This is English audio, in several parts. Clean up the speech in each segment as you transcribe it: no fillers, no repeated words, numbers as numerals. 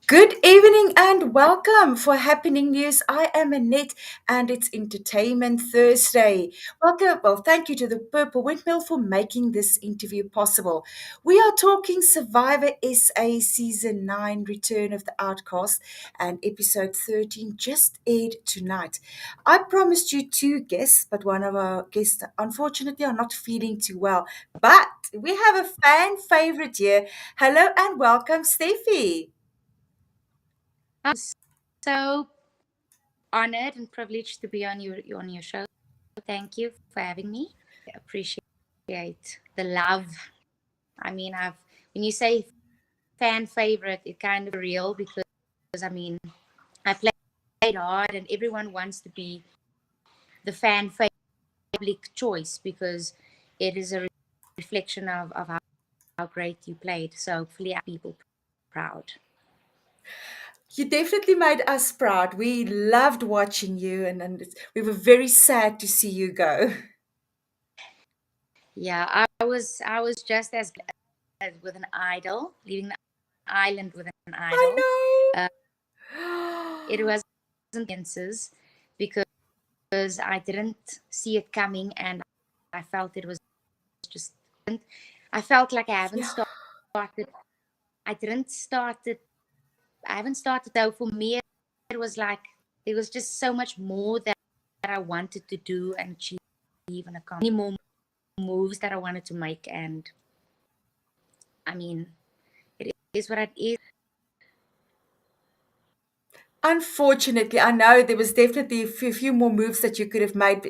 Good evening and welcome for Happening News. I am Annette and it's Entertainment Thursday. Welcome. Well, thank you to the Purple Windmill for making this interview possible. We are talking Survivor SA Season 9 Return of the Outcasts, and episode 13 just aired tonight. I promised you two guests, but one of our guests unfortunately are not feeling too well. But we have a fan favorite here. Hello and welcome, Steffi. I'm so honored and privileged to be on your show. Thank you for having me. I appreciate the love. I mean, I've when you say fan favorite, it kind of real because I mean I played hard and everyone wants to be the fan favorite public choice because it is a reflection of how great you played. So hopefully people proud. You definitely made us proud. We loved watching you, and we were very sad to see you go. Yeah, I was just as glad with an idol, leaving the island with an idol. I Uh, it know. wasn't answers because I didn't see it coming, and I felt it was just. I felt like I haven't Yeah. started. I didn't start it. I haven't started though. For me, it was like there was just so much more that I wanted to do and achieve and accomplish. Many more moves that I wanted to make, and I mean, it is what it is. Unfortunately, I know there was definitely a few more moves that you could have made,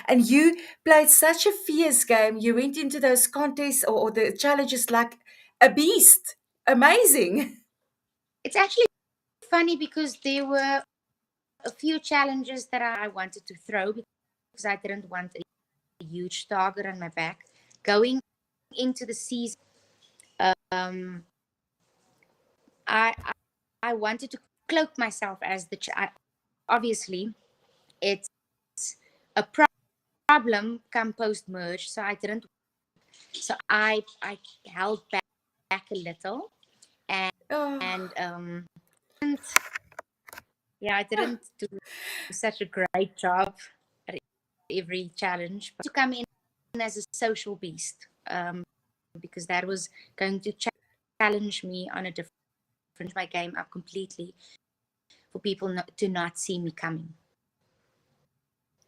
and you played such a fierce game. You went into those contests or the challenges like a beast. Amazing. It's actually funny because there were a few challenges that I wanted to throw because I didn't want a huge target on my back. Going into the season, um, I, I I wanted to cloak myself as obviously it's a problem come post merge, so I didn't. So I held back a little and Oh, and yeah, I didn't do such a great job at every challenge. But to come in as a social beast, because that was going to challenge me on a different my game up completely for people to not see me coming.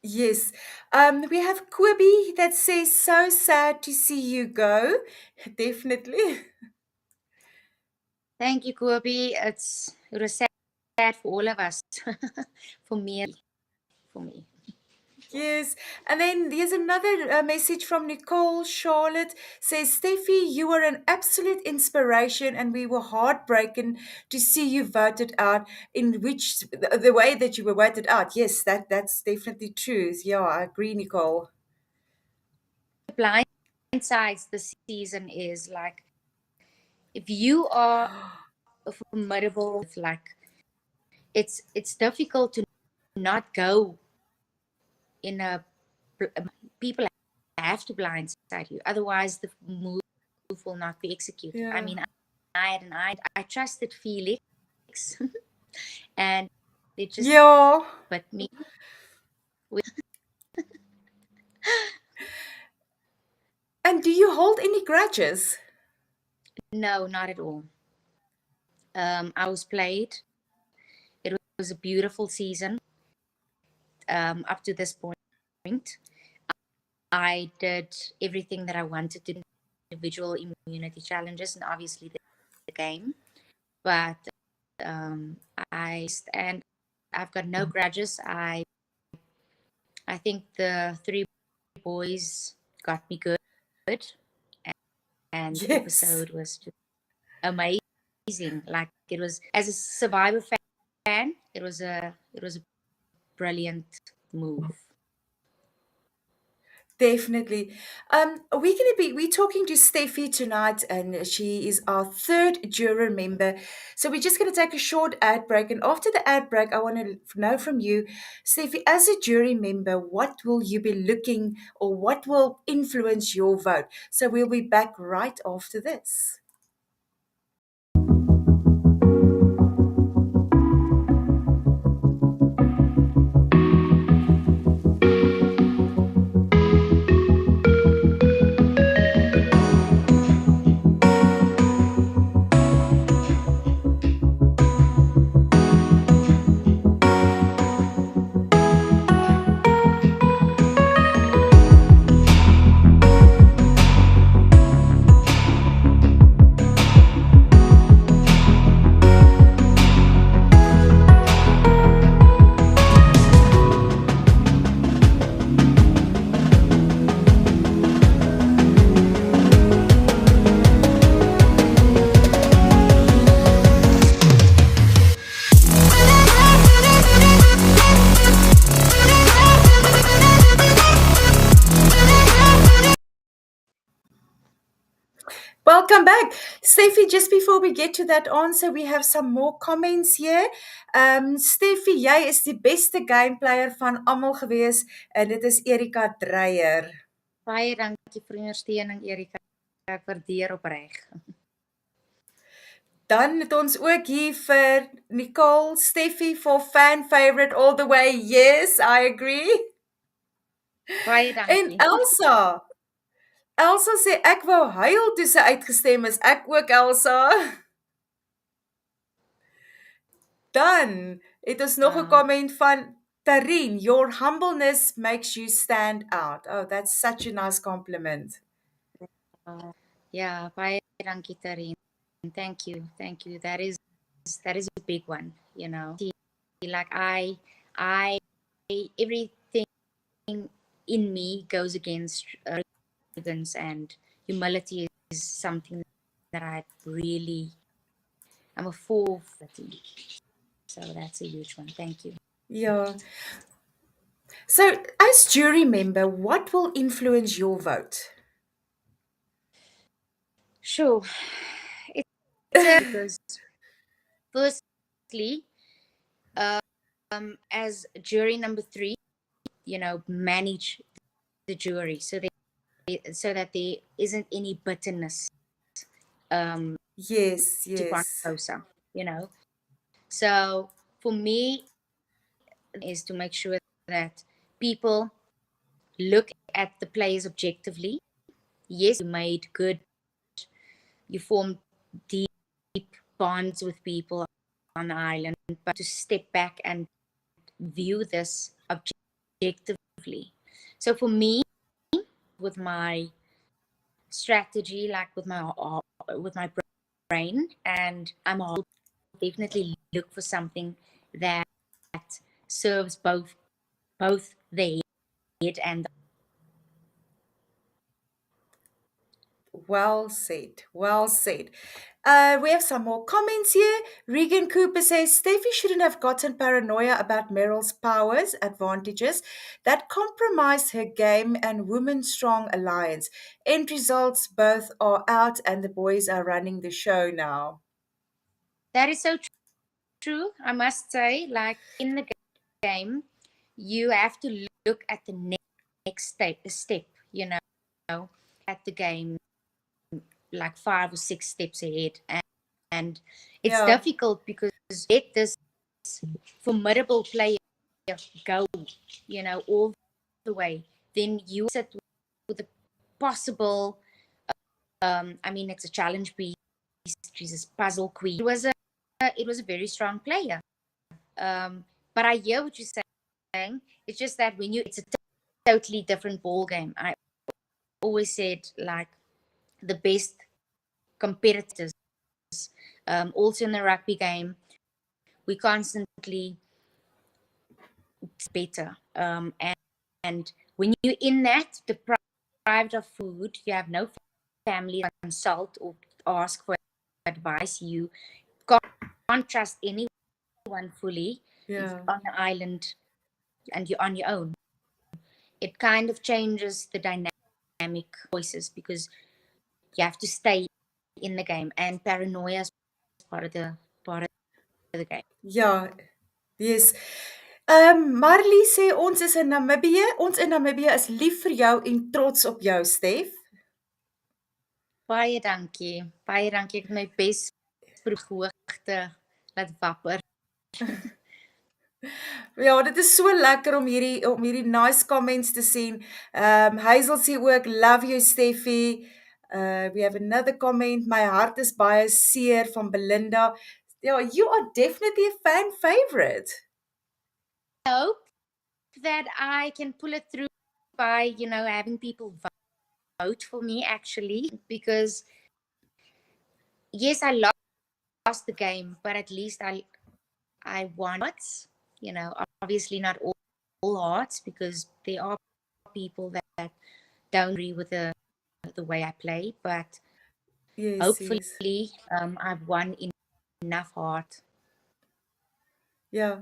yes. We have Quibi that says, so sad to see you go. Definitely. Thank you, Kobe. It was sad for all of us, for me, for me. Yes. And then there's another message from Nicole Charlotte says, Steffi, you were an absolute inspiration and we were heartbroken to see you voted out in which the way that you were voted out. Yes, that's definitely true. Yeah, I agree, Nicole. The blind sides this season is like if you are a formidable, like it's difficult to not go in a people have to blindside you, otherwise the move will not be executed. I Yeah. mean, I trusted Felix, and it just Yeah. but me with And do you hold any grudges? no, not at all. I was played. It was a beautiful season. Up to this point, I did everything that I wanted to, individual immunity challenges, and obviously the game. But um, and I've got no grudges. I think the three boys got me good, and the Yes. episode was just amazing. Like it was as a Survivor fan, it was a brilliant move. Definitely. We're talking to Steffi tonight, and she is our third juror member. So we're just gonna take a short ad break, and after the ad break, I want to know from you, Steffi, as a jury member, what will you be looking or what will influence your vote? So we'll be back right after this. welcome back. Steffi, just before we get to that answer, we have some more comments here. Steffi, jy is die beste game player van almal gewees en dit is Erika Dreyer. Baie dankie vir die ondersteuning, Erika. Ek waardeer opreg. Dan het ons ook hier vir Nicole, Steffi for fan favorite all the way. Yes, I agree. Baie En dankie. Elsa sê ek wou huil toe sy uitgestem is. Ek ook, Elsa. Dan het ons nog 'n comment van Tarine. Your humbleness makes you stand out. Oh, that's such a nice compliment. Ja, baie dankie Tarine. Thank you. Thank you. That is a big one, you know. Like I everything in me goes against arrogance, and humility is something that I'm a fool for. So that's a huge one. Thank you. Yeah. So, as jury member, what will influence your vote? Sure. It's because firstly, as jury number 3, you know, manage the jury so that there isn't any bitterness Yes, to yes. Ponderosa, you know. So for me is to make sure that people look at the players objectively. Yes, you made good, you formed deep bonds with people on the island, but to step back and view this objectively. So for me, with my strategy, like with my brain, and I'll definitely look for something that serves both the head and Well said. Well said. We have some more comments here. Regan Cooper says Steffi shouldn't have gotten paranoia about Meryl's powers, advantages that compromised her game and Women's Strong Alliance. End results both are out and the boys are running the show now. that is so true. I must say, like in the game, you have to look at the next step, you know, at the game like 5 or 6 steps ahead, and it's Yeah. difficult because let this formidable player go, you know, all the way, then you sit with a possible I mean, it's a challenge piece, she's a puzzle queen. It was a very strong player, but I hear what you're saying. It's just that it's a totally different ball game. I always said, like, the best competitors, also in the rugby game, we constantly better, and when you're in that deprived of food, you have no family to consult or ask for advice, you can't trust anyone fully. If Yeah. on the island and you're on your own, it kind of changes the dynamic choices because you have to stay in the game, and paranoia is part of the game. Ja. Yes. Marley sê ons is in Namibië. Ons in Namibië is lief vir jou en trots op jou, Stef. Baie dankie. Baie dankie. Ek het my bes hoogte laat wapper. Ja, dit is so lekker om hierdie nice comments te sien. Hazel sê ook love you Steffi. We have another comment. My heart is baie seer van Belinda. Yeah, you are definitely a fan favorite. I hope that I can pull it through by, you know, having people vote for me actually, because yes, I lost the game, but at least I won hearts. You know, obviously not all hearts, because there are people that don't agree with the way I play, but Yes, hopefully I've won enough heart. Ja.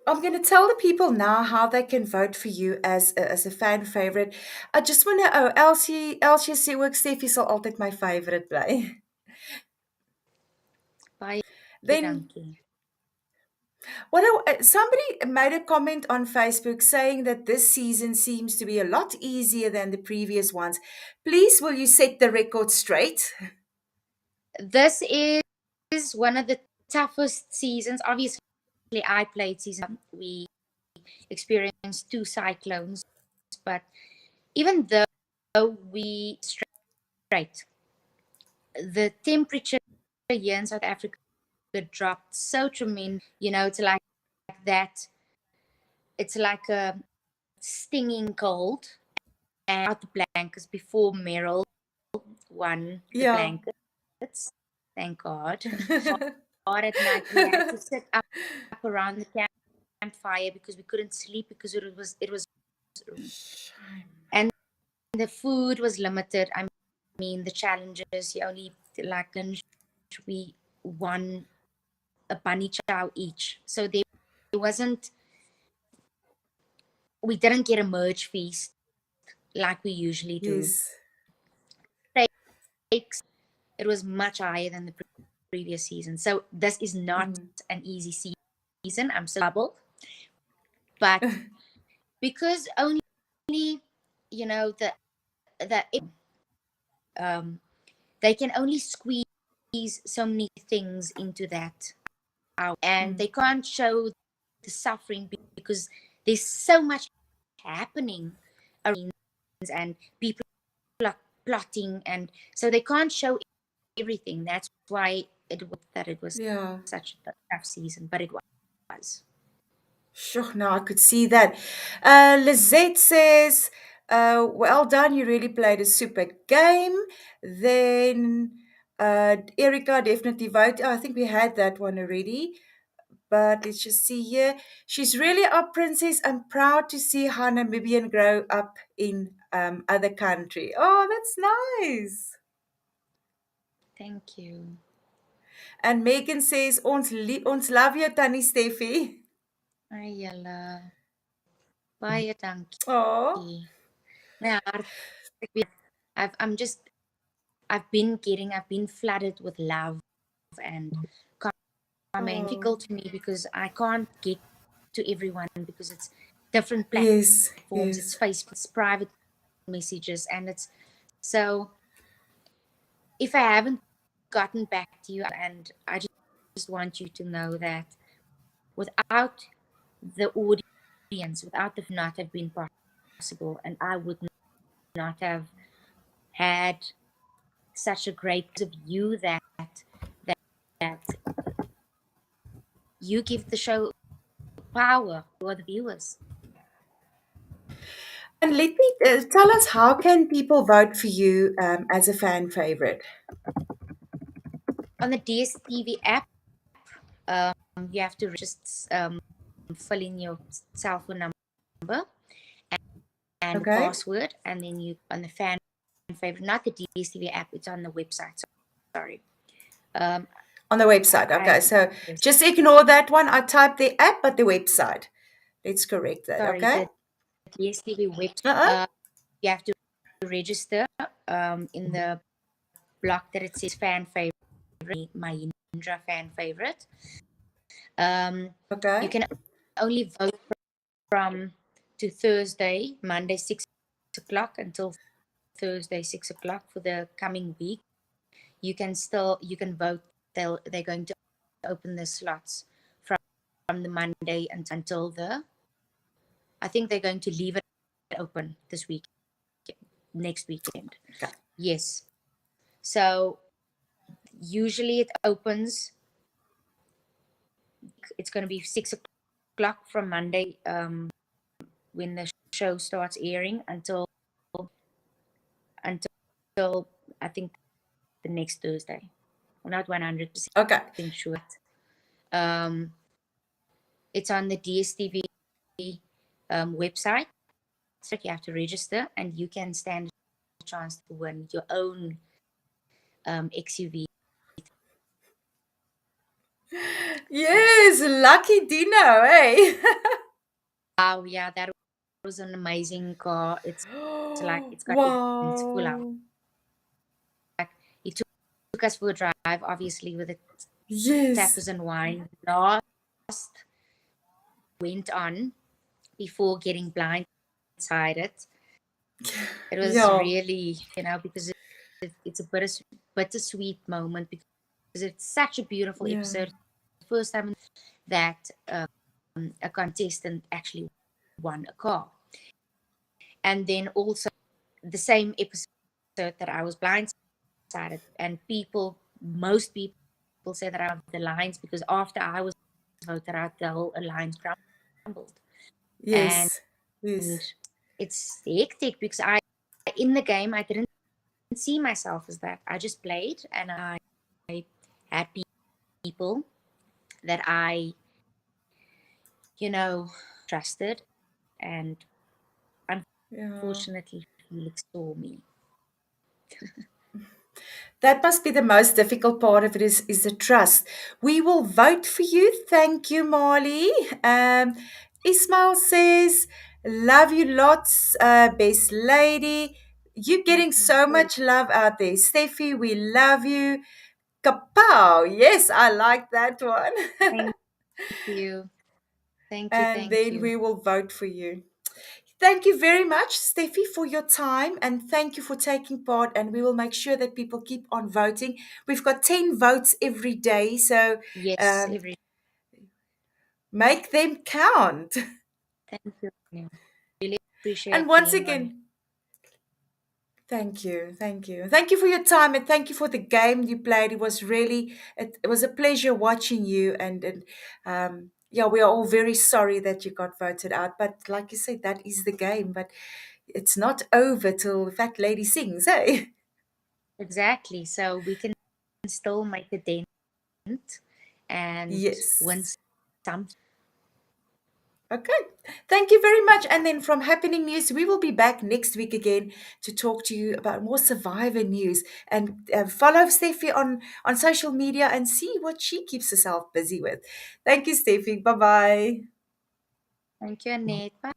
I'm going to tell the people now how they can vote for you as a fan favorite. I just want to, oh, Elsie sê ook Steffi sal altyd my favorite bly. Baie Then dankie. somebody made a comment on Facebook saying that this season seems to be a lot easier than the previous ones. Please, will you set the record straight? This is one of the toughest seasons. Obviously, I played season. We experienced two cyclones, but even though we straight, the temperature here in South Africa dropped so tremendous. It's like that. It's like a stinging cold. And out the blankets before Meryl won the Yeah. blankets. Thank God. Hard at night, we had to sit up around the campfire because we couldn't sleep because it was and the food was limited. I mean, the challenges, you only like lunch. We won a bunny chow each, so there wasn't. We didn't get a merge feast like we usually do. Yes. Steaks, it was much higher than the previous season. So this is not Mm. an easy season. I'm so bubbled, but because only the um they can only squeeze so many things into that hour, and they Mm. can't show the suffering because there's so much happening around and people are plotting, and so they can't show everything. That's why it was Yeah. such a tough season, but it was. Sure, now I could see that. Lizette says, well done, you really played a super game. Then Erica definitely vote. Oh, I think we had that one already. But let's just see here. She's really our princess. I'm proud to see how Namibian grow up in other country. Oh, that's nice. Thank you. And Megan says, ons love jou Tannie Steffi. Ai julle, baie Oh, dankie. My hart, I've been flooded with love and comment. oh, Difficult for me because I can't get to everyone because it's different yes, platforms. It's yes. Facebook, it's private messages, and it's so. If I haven't gotten back to you, and I just want you to know that without the audience, without the not have been possible, and I would not have had such a great of you that you give the show power for the viewers. And let me tell us, how can people vote for you as a fan favorite? On the DSTV app, um, you have to just fill in your cell phone number and the Okay, password, and then you on the fan favorite, not the DSTV app, it's on the website. Sorry. Um, on the website. I Okay, so yes, just ignore that one. I typed the app, but the website. Let's correct that. sorry, Okay. the DSTV website. Uh-uh. You have to register in the block that it says fan favorite, my Indra fan favorite. You Okay. can only vote from to Thursday, Monday 6 o'clock until Thursday 6 o'clock for the coming week. You can vote. They're going to open the slots from the Monday until the. I think they're going to leave it open this week, next weekend. Okay. Yes. So usually it opens. It's going to be 6 o'clock from Monday when the show starts airing until I think the next Thursday. I'm not 100% Okay. sure. Um, it's on the DSTV website. So you have to register, and you can stand a chance to win your own XUV. Yes, was lucky Dino, eh? Wow, yeah, that was an amazing car. It's like it's got everything. It's full out. Wow. He took us for a drive, obviously, with the Yes. tappers and wine. Last went on before getting blindsided. It was Yeah. really, because it's a bittersweet moment because it's such a beautiful Yeah. episode. First time that a contestant actually won a car. And then also the same episode that I was blindsided, and most people say that I have the lines because after I was voted out, the whole alliance crumbled. And Yes. Yes. it's hectic because in the game, I didn't see myself as that. I just played and I had people that I, you know, trusted, and Yeah. unfortunately, Felix saw me. That must be the most difficult part of it is the trust. We will vote for you. Thank you, Marley. Ismail says, love you lots, best lady. You're getting so much love out there. Steffi, we love you. Kapow. Yes, I like that one. Thank you. Thank you. And Thank then you. we will vote for you. Thank you very much, Steffi, for your time and thank you for taking part. And we will make sure that people keep on voting. We've got 10 votes every day, so Yes, um, make them count. thank you. Yeah. Really And appreciate once being on. again, thank you. Thank you. Thank you for your time and thank you for the game you played. It was a pleasure watching you. Yeah, we are all very sorry that you got voted out. But like you said, that is the game. But it's not over till the fat lady sings, eh? Exactly. So we can still make a dent and win Yes. some. Okay. Thank you very much. And then from Happening News, we will be back next week again to talk to you about more Survivor news and follow Steffi on social media and see what she keeps herself busy with. Thank you, Steffi. Bye bye. Thank you, Annette. Bye.